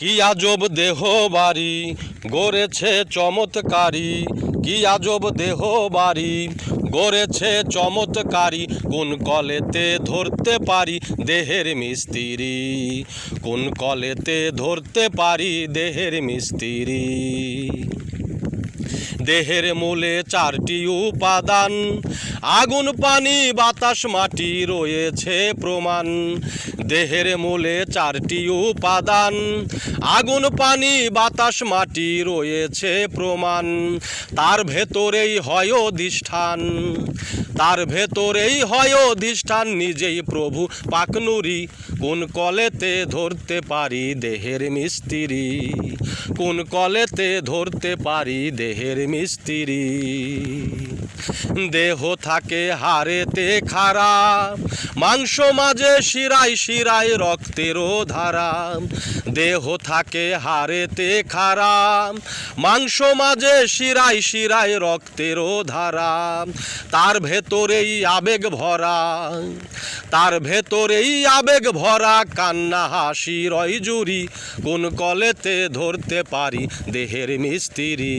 কি আজব দেহ বাড়ি গড়েছে চমৎকারী, কি আজব দেহ বাড়ি গড়েছে চমৎকারী। কোন কলেতে ধরতে পারি দেহের মিস্ত্রি, কোন কলেতে ধরতে পারি দেহের মিস্ত্রি। দেহের মূলে চারটি উপাদান, আগুন পানি বাতাস মাটি রয়েছে প্রমাণ। দেহের মূলে চারটি উপাদান, আগুন পানি বাতাস মাটি রয়েছে প্রমাণ। তার ভেতরেই হয় অধিষ্ঠান, তার ভেতরেই হয় অধিষ্ঠান নিজেই প্রভু পাকনুরি। কোন কলেতে ধরতে পারি দেহের মিস্ত্রি, কোন কলেতে ধরতে পারি দেহের মিস্ত্রি। দেহ থাকে হাড়েতে খাড়া, মাংস মাঝে শিরায় শিরায় রক্তেরও ধারা। দেহ থাকে হাড়েতে খাড়া, মাংস মাঝে শিরায় শিরায় রক্তেরও ধারা। তার ভেতরেই আবেগ ভরা, তার ভেতরেই আবেগ ভরা, কান্না হাসি রয় জুড়ি। কোন কলেতে ধরতে পারি দেহের মিস্ত্রি,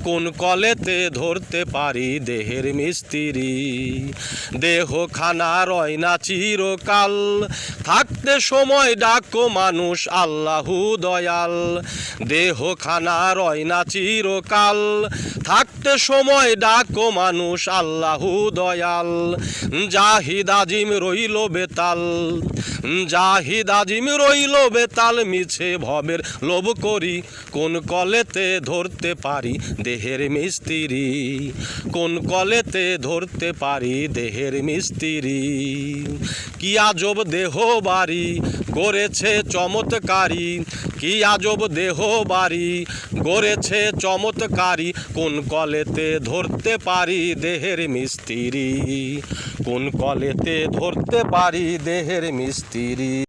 কোন কলেতে ধরতে পারি দেহের মিস্ত্রি। দেহ খানা রয় না চিরকাল, থাকতে সময় ডাকো মানুষ আল্লাহু দয়াল। দেহ খানা রয় না চিরকাল, থাকতে সময় ডাকো মানুষ আল্লাহু দয়াল। জাহিদ আজিম রইল বেতাল, জাহিদ আজিম রইল বেতাল, মিছে ভবের লোভ করি। কোন কলেতে ধরতে পারি দেহের মিস্ত্রি, কোন কলেতে ধরতে পারি দেহের মিস্ত্রি। কি আজব দেহ বাড়ি গড়েছে চমৎকারী, কি আজব দেহ বাড়ি গড়েছে চমৎকারী। কোন কলেতে ধরতে পারি দেহের মিস্ত্রি, কোন কলেতে ধরতে পারি দেহের মিস্ত্রি।